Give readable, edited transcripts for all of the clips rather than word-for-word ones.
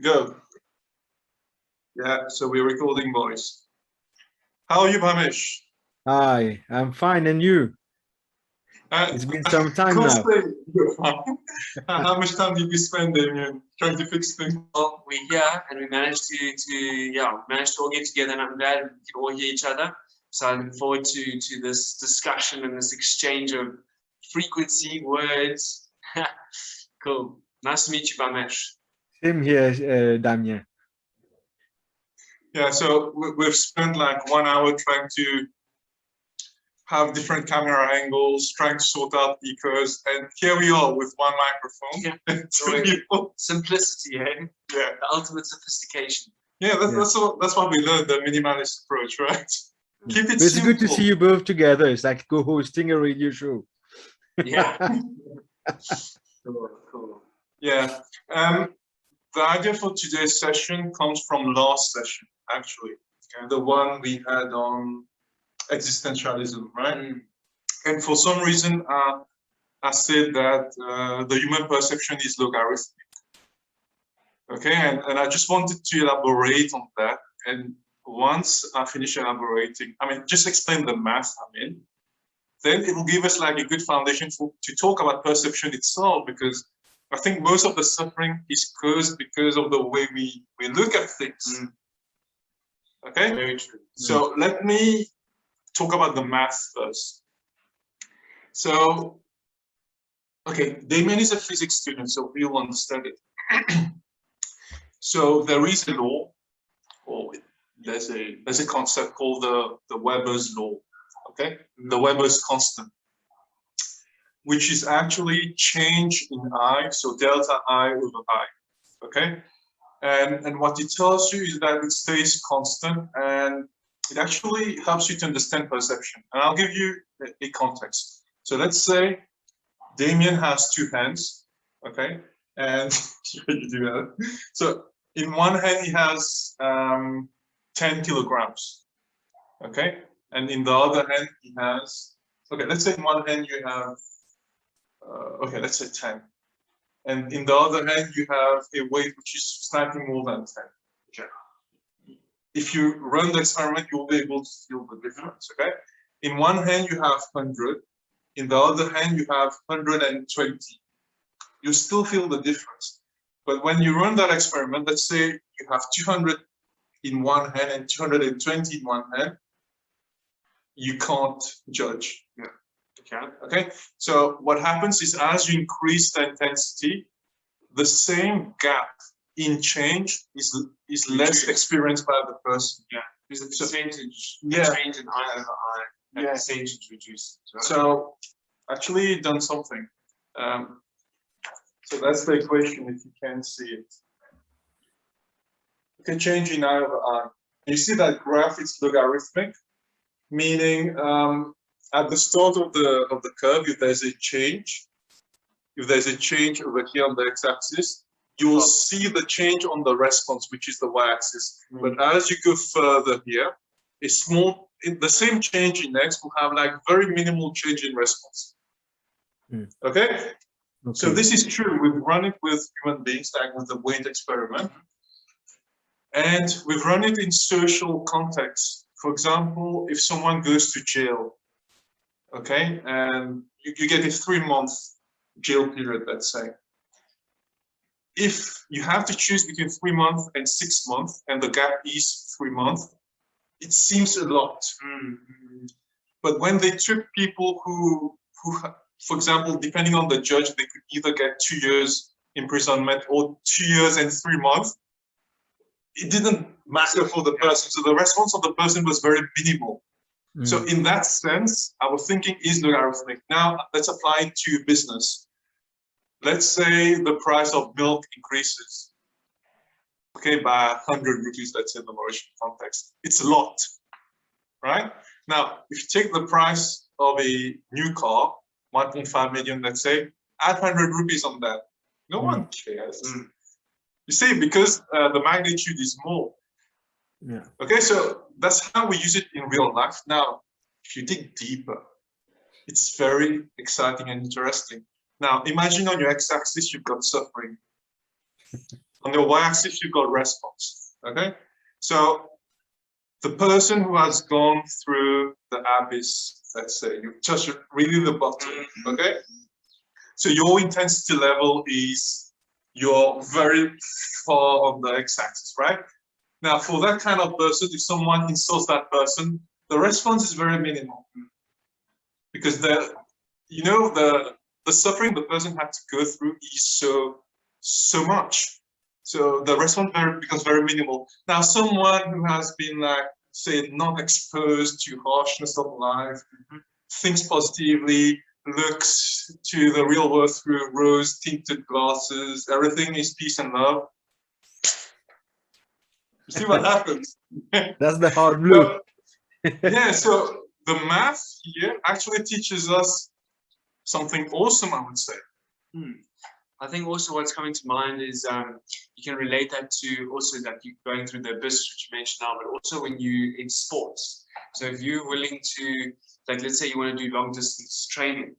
Go. Yeah, so we're recording voice. How are you, Bhamesh? Hi, I'm fine, and you? It's been some time Cool now. thing. You're fine. How much time did you spend, Damien, trying to fix things? Well, we're here and we managed to all get together, and I'm glad we can all hear each other. So I look forward to this discussion and this exchange of frequency, words. Cool. Nice to meet you, Bamesh. Same here, Damien. Yeah, so we've spent like 1 hour trying to have different camera angles, trying to sort out echoes, and here we are with one microphone. Yeah. Simplicity, eh? Yeah. The ultimate sophistication. Yeah, that's what we learned, the minimalist approach, right? Keep it But it's simple. good to see you both together. It's like co-hosting a radio show. Yeah. Cool. Yeah. The idea for today's session comes from last session, actually. Okay. The one we had on existentialism, right? And for some reason, I said that the human perception is logarithmic. Okay, and I just wanted to elaborate on that. And once I finish elaborating, just explain the math then it will give us like a good foundation to talk about perception itself, because I think most of the suffering is caused because of the way we look at things. Okay? Very true. So let me talk about the math first. So, okay, Damien is a physics student, so he'll understand it. So there is a law, or there's a concept called the Weber's law. Okay, the Weber's constant, which is actually change in I, so delta I over I. Okay, and what it tells you is that it stays constant, and it actually helps you to understand perception. And I'll give you a context. So let's say Damien has two hands, okay, and you do that. So in one hand he has 10 kilograms, okay, and in the other hand he has, okay, let's say in one hand you have, okay, let's say 10, and in the other hand you have a weight which is slightly more than 10. Okay. If you run the experiment, you'll be able to feel the difference. Okay. In one hand you have 100, in the other hand you have 120. You still feel the difference. But when you run that experiment, let's say you have 200 in one hand and 220 in one hand, you can't judge. Yeah. Okay. So what happens is, as you increase the intensity, the same gap in change is less experienced by the person. Yeah. There's a percentage change in I over I. And percentage reduces. Right? So actually you've done something. So that's the equation if you can see it. Okay, change in I over I. You see that graph is logarithmic, meaning at the start of the curve, if there's a change over here on the x-axis, you will see the change on the response, which is the y-axis. But as you go further here, the same change in x will have like very minimal change in response. Okay? So this is true. We've run it with human beings, like with the weight experiment. And we've run it in social context. For example, if someone goes to jail, okay, and you get a 3-month jail period, let's say. If you have to choose between 3 months and 6 months, and the gap is 3 months, it seems a lot. But when they took people who, for example, depending on the judge, they could either get 2 years imprisonment or 2 years and 3 months, it didn't matter for the person. So the response of the person was very minimal. So in that sense, our thinking is logarithmic. Now let's apply it to business. Let's say the price of milk increases, okay, by 100 rupees, let's say in the Mauritian context. It's a lot, right? Now, if you take the price of a new car, 1.5 million, let's say, add 100 rupees on that. No one cares. You see, because the magnitude is more. Yeah. Okay, so that's how we use it in real life. Now, if you dig deeper, it's very exciting and interesting. Now, imagine on your x-axis, you've got suffering. On the y-axis, you've got response. Okay, so the person who has gone through the abyss, let's say, you've touched really the bottom. Okay, so your intensity level is you're very far on the x-axis, right? Now, for that kind of person, if someone insults that person, the response is very minimal, because the suffering the person had to go through is so much. So the response becomes very minimal. Now, someone who has been, like, say, not exposed to harshness of life, thinks positively, looks to the real world through rose-tinted glasses, everything is peace and love. You see what happens? That's the hard blue. Yeah, so the math here actually teaches us something awesome, I would say. I think also what's coming to mind is you can relate that to also that you're going through the abyss, which you mentioned now, but also when you in sports. So if you're willing to, like, let's say you want to do long distance training,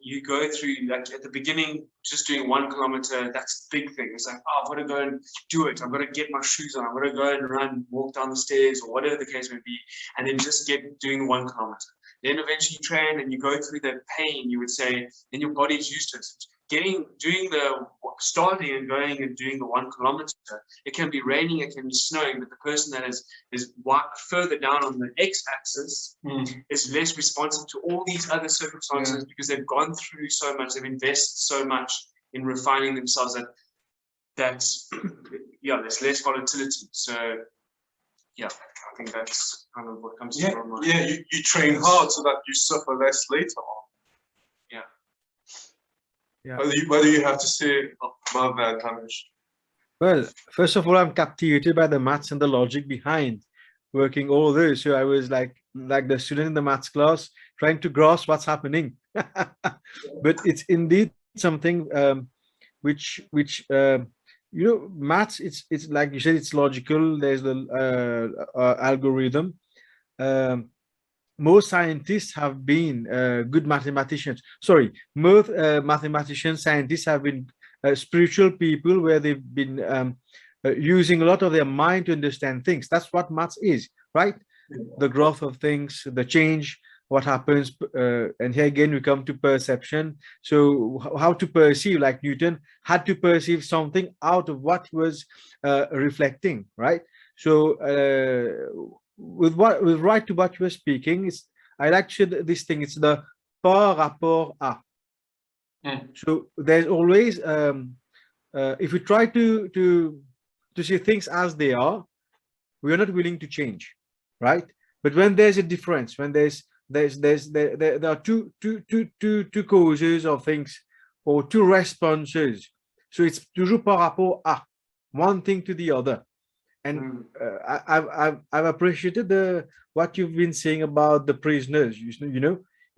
you go through, like, at the beginning, just doing 1 kilometer, that's a big thing. It's like, oh, I've got to go and do it. I've got to get my shoes on. I've got to go and run, walk down the stairs, or whatever the case may be, and then just doing 1 kilometer. Then eventually you train and you go through the pain, you would say, then your body's used to it. Starting and going and doing the 1 kilometer, it can be raining, it can be snowing, but the person that is further down on the x-axis is less responsive to all these other circumstances because they've gone through so much, they've invested so much in refining themselves that there's less volatility. So yeah, I think that's kind of what comes to my mind. Yeah, you train hard so that you suffer less later on. Yeah. What do you have to say about that, Hamish? Well, first of all, I'm captivated by the maths and the logic behind working all this. So I was like the student in the maths class trying to grasp what's happening. But it's indeed something which maths. It's like you said, it's logical. There's the algorithm. Most scientists have been good mathematicians. Sorry, most mathematicians, scientists have been spiritual people where they've been using a lot of their mind to understand things. That's what maths is, right? The growth of things, the change, what happens. And here again, we come to perception. So how to perceive, like Newton had to perceive something out of what he was reflecting, right? So with right to what you were speaking, I like this thing. It's the par rapport à. So there's always if we try to see things as they are, we are not willing to change, right? But when there's a difference, when there are two causes of things or two responses, so it's toujours par rapport à, one thing to the other. And I've appreciated what you've been saying about the prisoners. You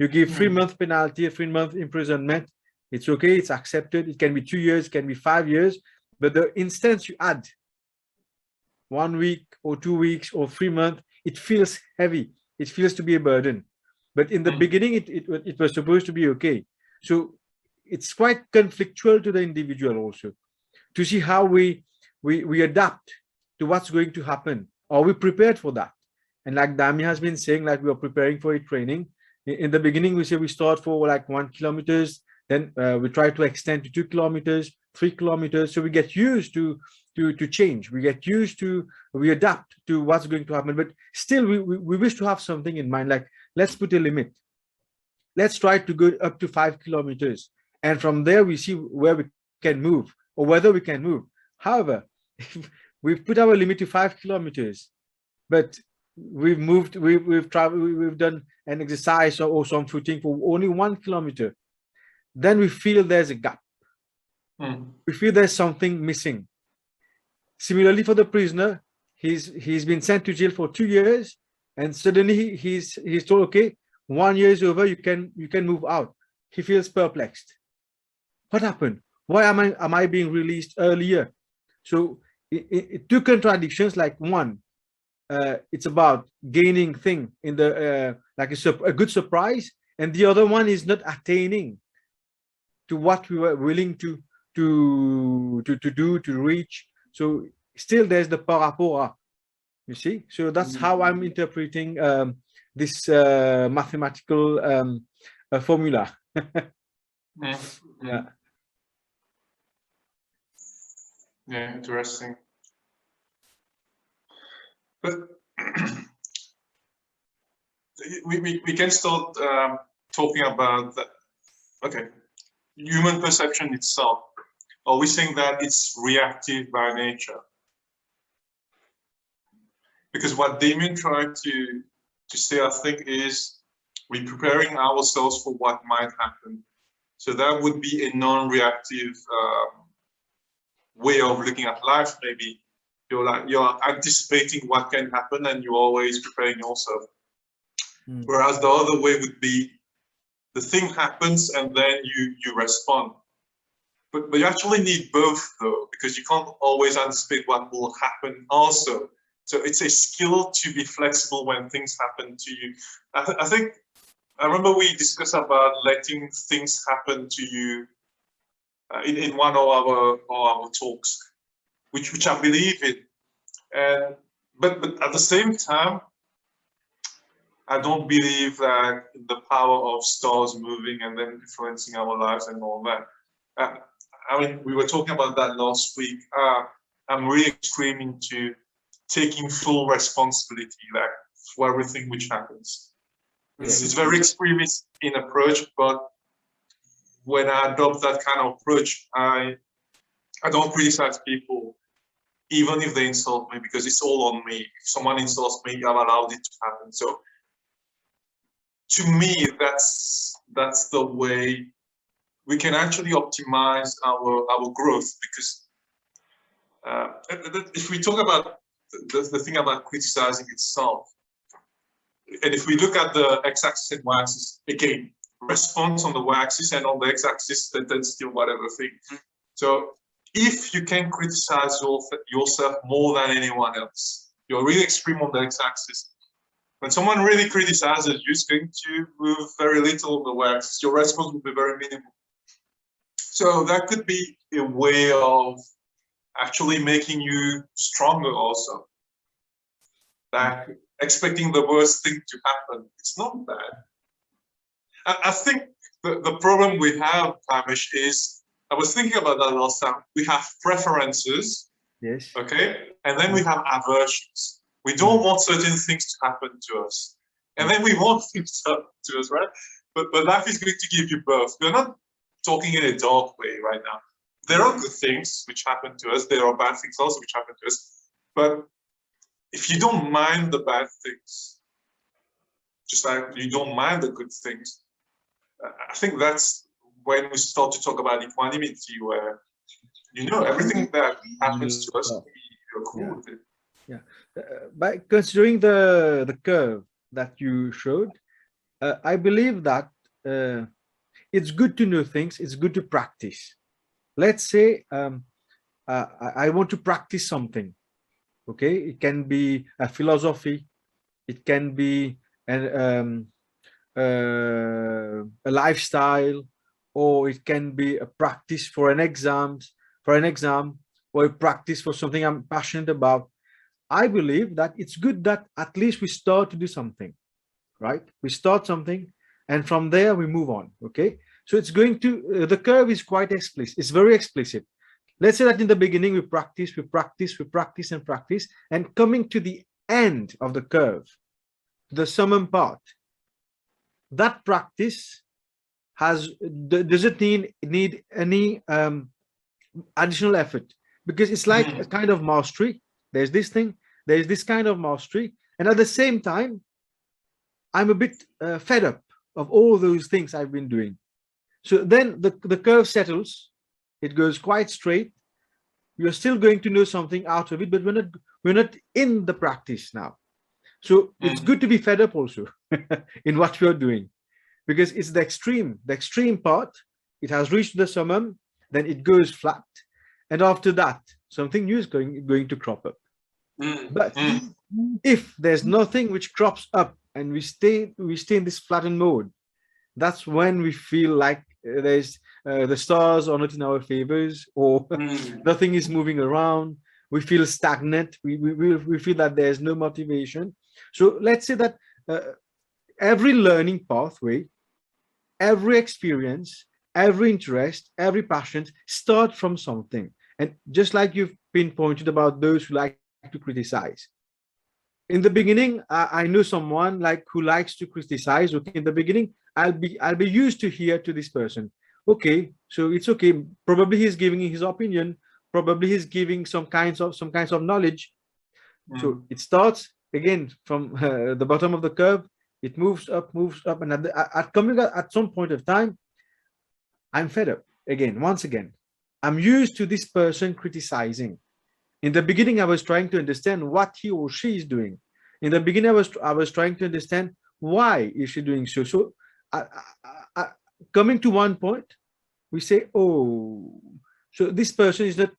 give 3-month penalty, a 3-month imprisonment. It's okay. It's accepted. It can be 2 years, it can be 5 years. But the instance you add 1 week or 2 weeks or 3 months, it feels heavy. It feels to be a burden. But in the beginning, it was supposed to be okay. So it's quite conflictual to the individual also to see how we adapt to what's going to happen. Are we prepared for that? And like Dami has been saying, like we are preparing for a training. In the beginning, we say we start for like 1 kilometers, then we try to extend to 2 kilometers, 3 kilometers. So we get used to change. We get used to, we adapt to what's going to happen. But still, we wish to have something in mind, like let's put a limit. Let's try to go up to 5 kilometers. And from there, we see where we can move or whether we can move. However, we've put our limit to 5 kilometers, but we've moved, we've traveled, we've done an exercise or some footing for only 1 kilometer. Then we feel there's a gap. We feel there's something missing. Similarly, for the prisoner, he's been sent to jail for 2 years, and suddenly he's told, okay, 1 year is over, you can move out. He feels perplexed. What happened? Why am I being released earlier? So two contradictions. Like one, it's about gaining thing in the like a good surprise, and the other one is not attaining to what we were willing to do, to reach. So still there's the parapora, you see. So that's how I'm interpreting this mathematical formula. Yeah. Yeah, interesting. But we can start talking about that. Okay, human perception itself. Are we saying that it's reactive by nature? Because what Damien tried to say, I think, is we're preparing ourselves for what might happen. So that would be a non-reactive way of looking at life. Maybe you're anticipating what can happen and you're always preparing yourself. Whereas the other way would be the thing happens and then you respond. But you actually need both though, because you can't always anticipate what will happen also. So it's a skill to be flexible when things happen to you. I remember we discussed about letting things happen to you in one of our talks, which I believe in. But at the same time, I don't believe that the power of stars moving and then influencing our lives and all that. I mean, we were talking about that last week. I'm really extreme into taking full responsibility, like, for everything which happens. It's very extremist in approach, but when I adopt that kind of approach, I don't criticize people, even if they insult me, because it's all on me. If someone insults me, I've allowed it to happen. So to me, that's the way we can actually optimize our growth, because if we talk about the thing about criticizing itself, and if we look at the x-axis and y-axis, again, response on the y-axis, and on the x-axis, then still whatever thing. So if you can criticize yourself more than anyone else, you're really extreme on the x-axis. When someone really criticizes you, it's going to move very little on the y-axis. Your response will be very minimal. So that could be a way of actually making you stronger also. Like expecting the worst thing to happen. It's not bad. I think the problem we have, Hamish, is, I was thinking about that last time. We have preferences. Yes. Okay. And then we have aversions. We don't want certain things to happen to us. And then we want things to happen to us, right? But life is going to give you both. We're not talking in a dark way right now. There are good things which happen to us. There are bad things also which happen to us. But if you don't mind the bad things, just like you don't mind the good things, I think that's when we start to talk about equanimity, where, everything that happens to us, you're cool with it. Yeah. By considering the curve that you showed, I believe that it's good to know things. It's good to practice. Let's say I want to practice something. Okay, it can be a philosophy, it can be a lifestyle, or it can be a practice for an exam, or a practice for something I'm passionate about. I believe that it's good that at least we start to do something, right? We start something, and from there we move on. Okay, so it's going to the curve is quite explicit. It's very explicit. Let's say that in the beginning we practice, and coming to the end of the curve, the summum part, that practice doesn't need any additional effort, because it's like a kind of mastery. There's this thing, there's this kind of mastery, and at the same time, I'm a bit fed up of all those things I've been doing. So then the curve settles. It goes quite straight. You're still going to know something out of it, but we're not in the practice now. So it's good to be fed up also in what we're doing, because it's the extreme part. It has reached the summum, then it goes flat, and after that, something new is going to crop up. But if there's nothing which crops up and we stay in this flattened mode, that's when we feel like there's the stars are not in our favors, or nothing is moving around, we feel stagnant, we feel that there's no motivation. So let's say that every learning pathway, every experience, every interest, every passion start from something. And just like you've pinpointed about those who like to criticize, in the beginning, I know someone like who likes to criticize. Okay, in the beginning, I'll be used to hear to this person. Okay, so it's okay. Probably he's giving his opinion. Probably he's giving some kinds of knowledge. So it starts again from the bottom of the curve. It moves up, and at some point of time, I'm fed up again. Once again, I'm used to this person criticizing. In the beginning, I was trying to understand what he or she is doing. In the beginning, I was trying to understand why is she doing so. So, coming to one point, we say, oh, so this person is not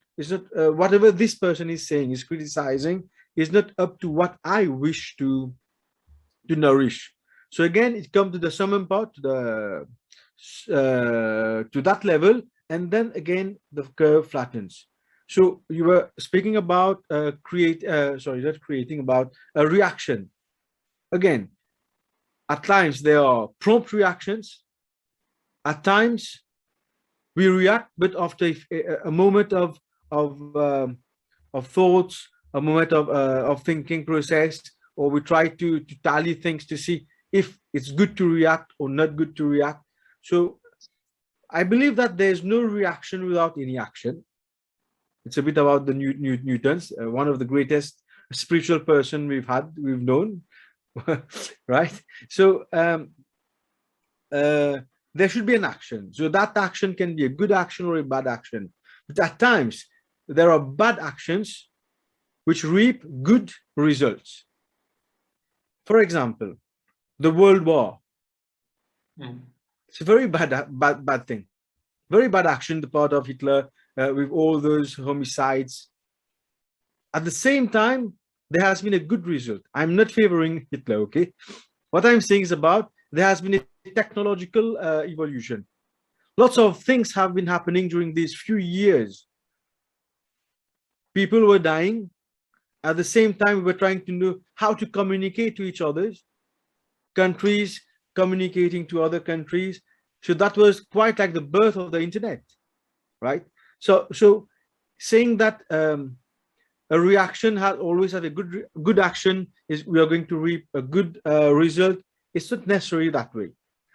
whatever this person is saying, is criticizing, is not up to what I wish to nourish. So again, it comes to the summum part, to that level, and then again the curve flattens. So you were speaking about not creating, about a reaction. Again, at times there are prompt reactions. At times we react, but after a moment of thoughts, a moment of thinking process, or we try to tally things to see if it's good to react or not good to react. So I believe that there's no reaction without any action. It's a bit about the Newtons, one of the greatest spiritual person we've known, right? So there should be an action. So that action can be a good action or a bad action. But at times, there are bad actions which reap good results. For example, the World War. It's a very bad thing. Very bad action, the part of Hitler, with all those homicides. At the same time, there has been a good result. I'm not favoring Hitler, okay? What I'm saying is about there has been a technological evolution. Lots of things have been happening during these few years. People were dying. At the same time, we were trying to know how to communicate to each other. Countries communicating to other countries. So that was quite like the birth of the internet, right? So saying that a reaction has always had a good action is we are going to reap a good result. It's not necessarily that way.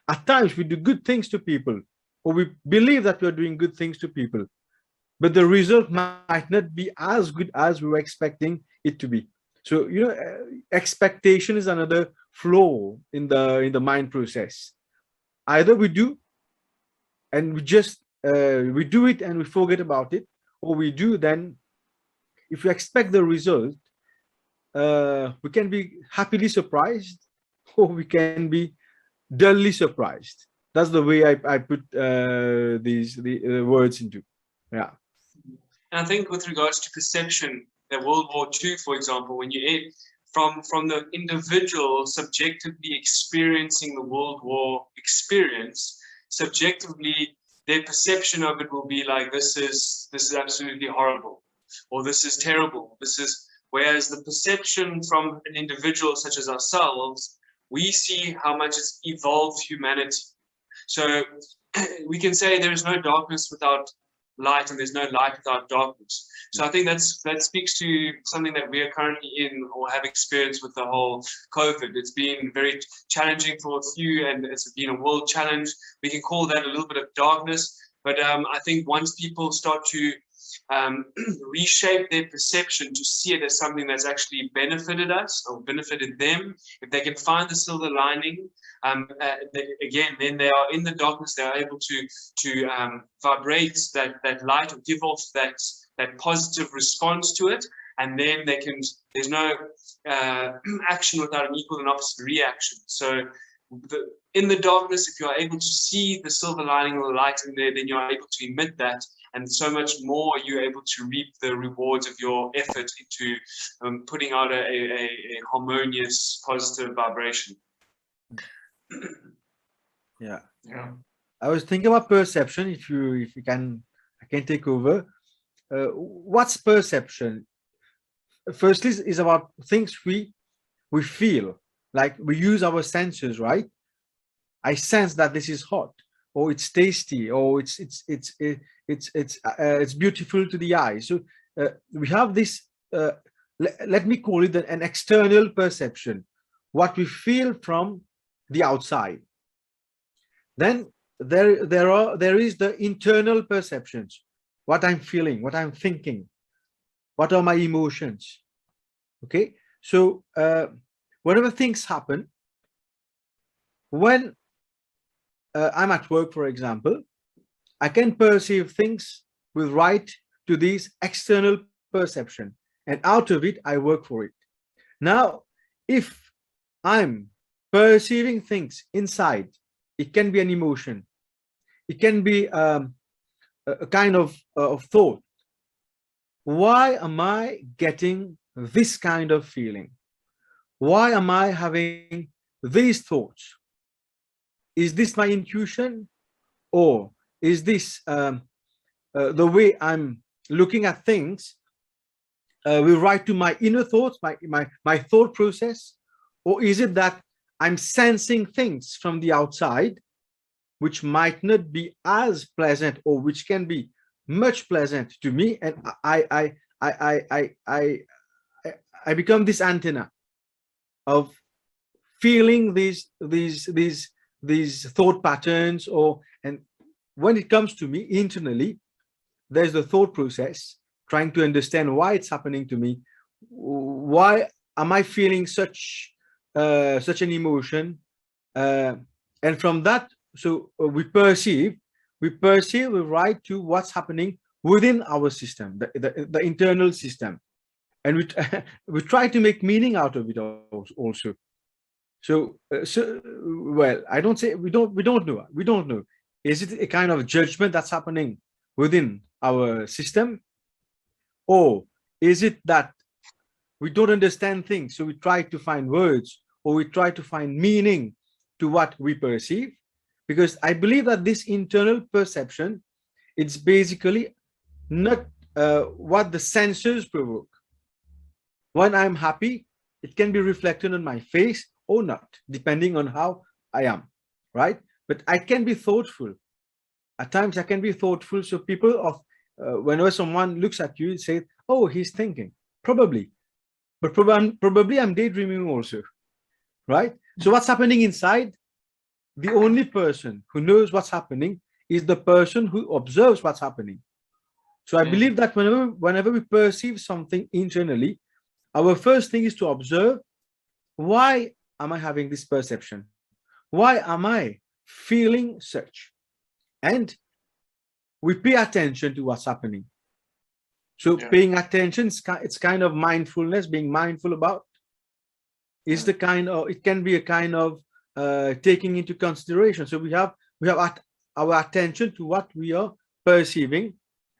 At times we do good things to people, or we believe that we are doing good things to people, but the result might not be as good as we were expecting it to be. So expectation is another flaw in the mind process. Either we do and we just we do it and we forget about it, or we do, then if we expect the result, we can be happily surprised, or we can be dully surprised. That's the way I put the words into. Yeah. And I think with regards to perception, that World War II, for example, when you from the individual subjectively experiencing the World War experience, subjectively their perception of it will be like, this is absolutely horrible, or this is terrible. Whereas the perception from an individual such as ourselves, we see how much it's evolved humanity. So we can say there is no darkness without light, and there's no light without darkness. So I think that speaks to something that we are currently in, or have experienced with the whole COVID. It's been very challenging for a few, and it's been a world challenge. We can call that a little bit of darkness, but I think once people start to reshape their perception to see it as something that's actually benefited us or benefited them, if they can find the silver lining, again, then they are in the darkness, they are able to vibrate that light, or give off that positive response to it, and then there's no action without an equal and opposite reaction. So in the darkness, if you are able to see the silver lining or the light in there, then you are able to emit that, and so much more you're able to reap the rewards of your effort into putting out a harmonious, positive vibration. Yeah. Yeah. I was thinking about perception. If you can, I can take over. What's perception? firstly is about things we feel, like we use our senses, right? I sense that this is hot, or it's tasty, or it's beautiful to the eye. So we have this. Let me call it an external perception, what we feel from the outside. Then there is the internal perceptions, what I'm feeling, what I'm thinking, what are my emotions. Okay, so whatever things happen when I'm at work, for example, I can perceive things with right to these external perception, and out of it I work for it. Now if I'm perceiving things inside, it can be an emotion, it can be a kind of thought. Why am I getting this kind of feeling? Why am I having these thoughts? Is this my intuition, or is this the way I'm looking at things will write to my inner thoughts, my thought process? Or is it that I'm sensing things from the outside which might not be as pleasant, or which can be much pleasant to me, and I become this antenna of feeling these thought patterns, or and when it comes to me internally, there's the thought process trying to understand why it's happening to me. Why am I feeling such an emotion? And from that, so we perceive right to what's happening within our system, the internal system, and we we try to make meaning out of it also. So well, I don't say we don't know. Is it a kind of judgment that's happening within our system, or is it that we don't understand things, so we try to find words, or we try to find meaning to what we perceive? Because I believe that this internal perception, it's basically not what the senses provoke. When I'm happy, it can be reflected on my face or not, depending on how I am, right? But I can be thoughtful. At times I can be thoughtful. So people of whenever someone looks at you, say, oh, he's thinking. Probably. But probably I'm daydreaming also, right? So what's happening inside? The only person who knows what's happening is the person who observes what's happening. So I believe that whenever we perceive something internally, our first thing is to observe, why am I having this perception? Why am I feeling such? And we pay attention to what's happening. So paying attention, it's kind of mindfulness, being mindful about, is the kind of, it can be a kind of taking into consideration. So we have our attention to what we are perceiving,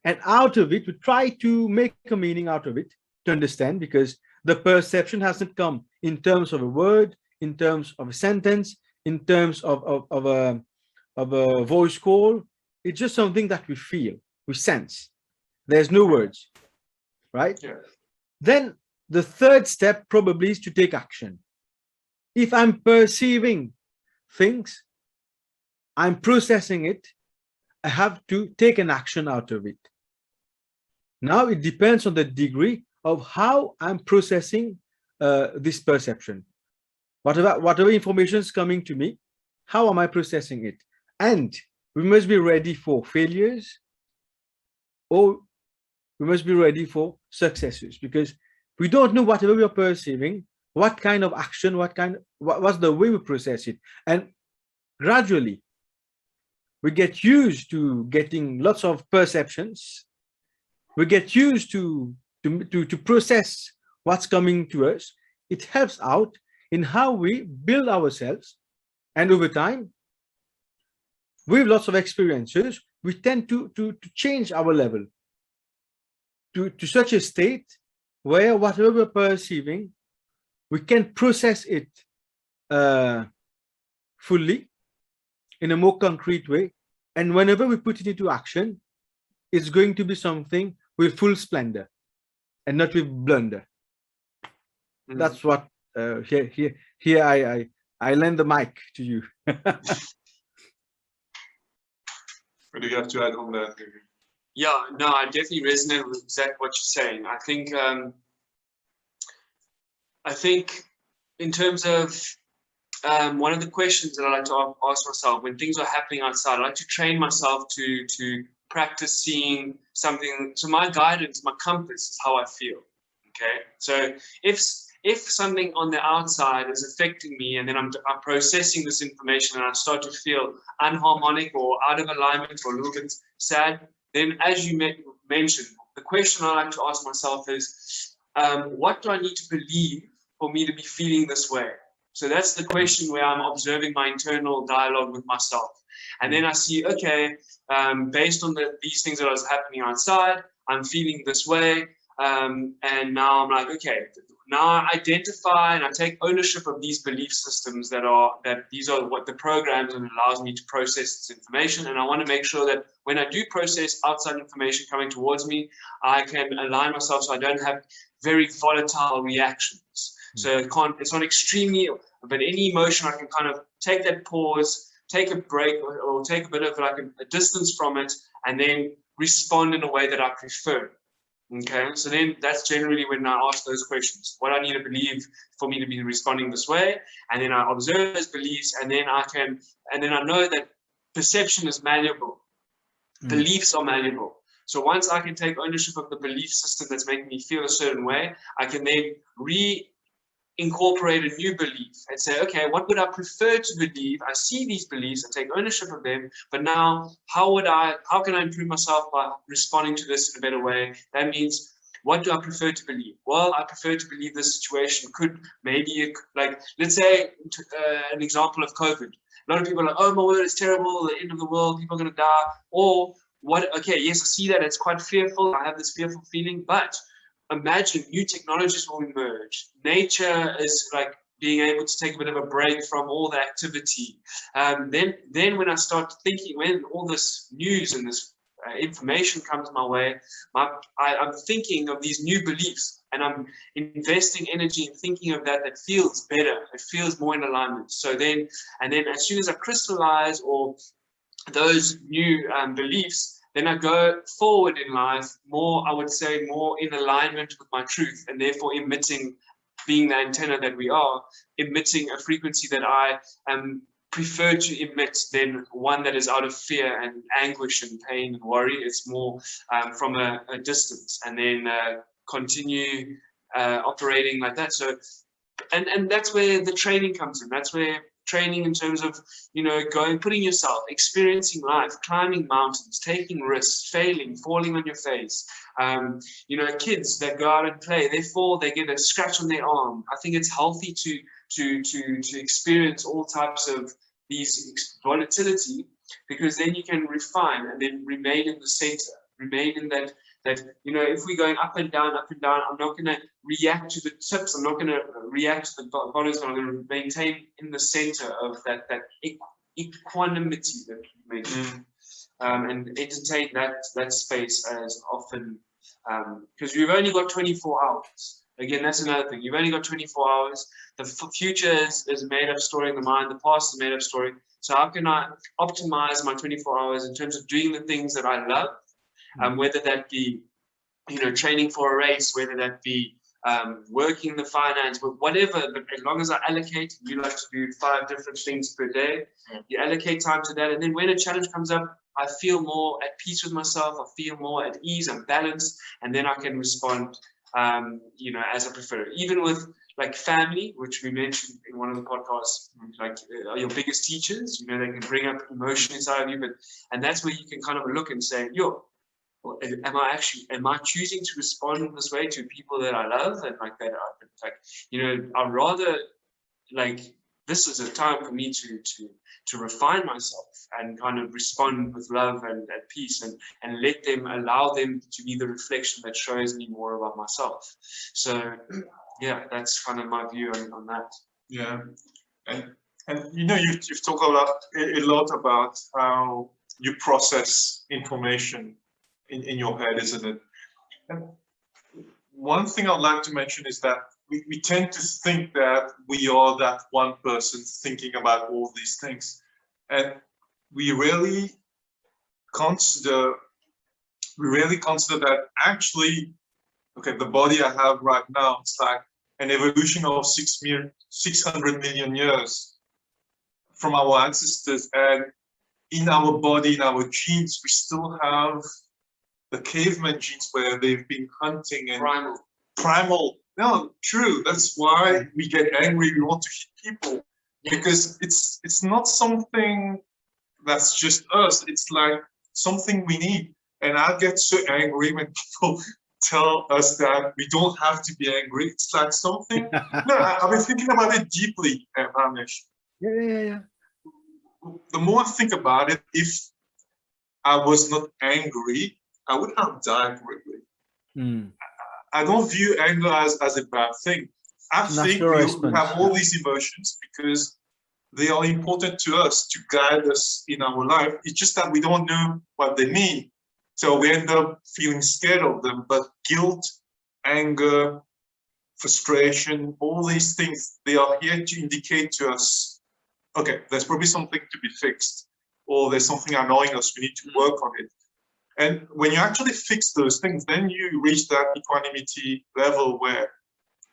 and out of it we try to make a meaning out of it, to understand, because the perception hasn't come in terms of a word, in terms of a sentence, in terms of a voice call. It's just something that we feel, we sense. There's no words, right? Then the third step probably is to take action. If I'm perceiving things, I'm processing it, I have to take an action out of it. Now it depends on the degree of how I'm processing this perception. Whatever information is coming to me, how am I processing it? And we must be ready for failures, or we must be ready for successes, because we don't know whatever we are perceiving, what kind of action, what's the way we process it. And gradually we get used to getting lots of perceptions. We get used to process what's coming to us. It helps out in how we build ourselves, and over time, with lots of experiences, we tend to change our level to such a state where whatever we're perceiving, we can process it fully, in a more concrete way, and whenever we put it into action, it's going to be something with full splendor and not with blunder. that's what here I lend the mic to you. What do you have to add on that? Yeah, no, I definitely resonate with exactly what you're saying. I think in terms of one of the questions that I like to ask myself when things are happening outside, I like to train myself to practice seeing something. So my guidance, my compass is how I feel. Okay, so if something on the outside is affecting me, and then I'm processing this information, and I start to feel unharmonic or out of alignment or a little bit sad, then as you mentioned, the question I like to ask myself is, what do I need to believe for me to be feeling this way? So that's the question where I'm observing my internal dialogue with myself. And then I see, okay, based on these things that are happening outside, I'm feeling this way. And now I'm like, okay, now I identify and I take ownership of these belief systems that these are what the programs and allows me to process this information. And I want to make sure that when I do process outside information coming towards me, I can align myself so I don't have very volatile reactions. So it's not extremely, but any emotion I can kind of take that pause, take a break, or take a bit of like a distance from it, and then respond in a way that I prefer. Okay, so then that's generally when I ask those questions. What I need to believe for me to be responding this way, and then I observe those beliefs, and then I know that perception is malleable. Beliefs are malleable. So once I can take ownership of the belief system that's making me feel a certain way, I can then incorporate a new belief and say, okay, what would I prefer to believe? I see these beliefs, I take ownership of them, but now how can I improve myself by responding to this in a better way? That means, what do I prefer to believe? Well, I prefer to believe this situation could maybe, like, let's say an example of COVID. A lot of people are like, oh my word, it's terrible, the end of the world, people are going to die. Or what? Okay, yes, I see that, it's quite fearful, I have this fearful feeling, but imagine new technologies will emerge. Nature is like being able to take a bit of a break from all the activity. Then when I start thinking, when all this news and this information comes my way, I'm thinking of these new beliefs, and I'm investing energy in thinking of that feels better. It feels more in alignment. So then as soon as I crystallize or those new beliefs, then I go forward in life more, I would say, more in alignment with my truth, and therefore being the antenna that we are, emitting a frequency that I prefer to emit than one that is out of fear and anguish and pain and worry. It's more from a distance, and then continue operating like that. So, and that's where the training comes in. That's where training in terms of, putting yourself, experiencing life, climbing mountains, taking risks, failing, falling on your face. Kids that go out and play, they fall, they get a scratch on their arm. I think it's healthy to experience all types of these volatility, because then you can refine and then remain in the center, remain in that, if we're going up and down, I'm not going to react to the tips. I'm not going to react to the bottoms. I'm going to maintain in the center of that equanimity that you mentioned, and entertain that space as often, because you've only got 24 hours. Again, that's another thing. You've only got 24 hours. The future is a made-up story in the mind. The past is a made-up story. So how can I optimize my 24 hours in terms of doing the things that I love? Whether that be, training for a race, whether that be working the finance, whatever, but as long as I allocate, you like to do 5 different things per day, you allocate time to that. And then when a challenge comes up, I feel more at peace with myself, I feel more at ease, I'm balanced, and then I can respond, as I prefer. Even with like family, which we mentioned in one of the podcasts, like are your biggest teachers, they can bring up emotion inside of you, and that's where you can kind of look and say, am I choosing to respond in this way to people that I love, and like that, I'd rather, like, this is a time for me to refine myself and kind of respond with love and peace, and let them, allow them to be the reflection that shows me more about myself. So yeah, that's kind of my view on that. Yeah, and you've talked a lot about how you process information in your head, isn't it? And one thing I'd like to mention is that we tend to think that we are that one person thinking about all these things, and we rarely consider that actually, okay, the body I have right now, it's like an evolution of 600 million years from our ancestors, and in our body, in our genes, we still have the caveman genes where they've been hunting and primal. No, true. That's why we get angry. We want to hit people, because it's not something that's just us. It's like something we need. And I get so angry when people tell us that we don't have to be angry. It's like something. No, I've been thinking about it deeply, Amish. Yeah. The more I think about it, if I was not angry, I would have died quickly. I don't view anger as a bad thing. I think we have all these emotions because they are important to us to guide us in our life. It's just that we don't know what they mean. So we end up feeling scared of them. But guilt, anger, frustration, all these things, they are here to indicate to us, okay, there's probably something to be fixed, or there's something annoying us, we need to work on it. And when you actually fix those things, then you reach that equanimity level where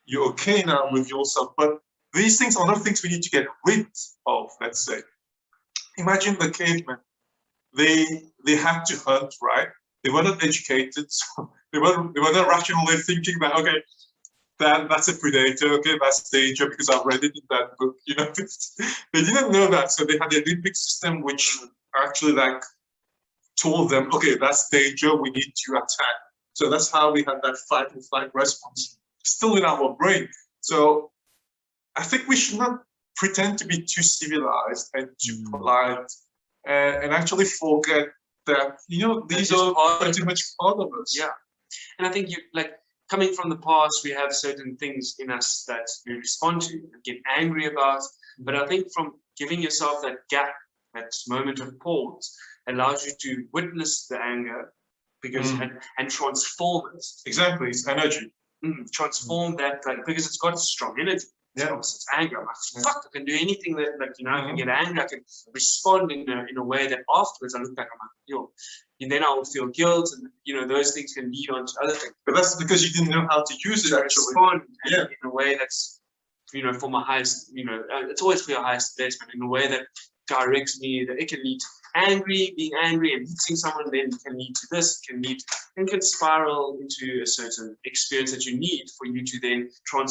you're okay now with yourself. But these things are not things we need to get rid of, let's say. Imagine the cavemen. They had to hunt, right? They were not educated, so they were not rationally thinking that, okay, that's a predator, okay, that's danger, because I've read it in that book, you know. They didn't know that, so they had a limbic system which actually like told them, okay, that's danger, we need to attack. So that's how we had that fight or flight response still in our brain. So I think we should not pretend to be too civilized and too polite, and actually forget that, you know, these are pretty much part of us. Yeah. And I think coming from the past, we have certain things in us that we respond to and get angry about. But I think from giving yourself that gap, that moment of pause, allows you to witness the anger because and transform it. Exactly, it's energy. Transform that, because it's got strong energy. Yeah, it's anger. I'm like, fuck, I can do anything that, I can get angry. I can respond in a way that afterwards I look back, I'm like, yo, and then I will feel guilt, and those things can lead on to other things. But that's because you didn't know how to use it. Actually, respond in a way that's, for my highest, it's always for your highest best, but in a way that directs me, that it can lead to being angry and hitting someone, then can lead to this, and can spiral into a certain experience that you need for you to then transform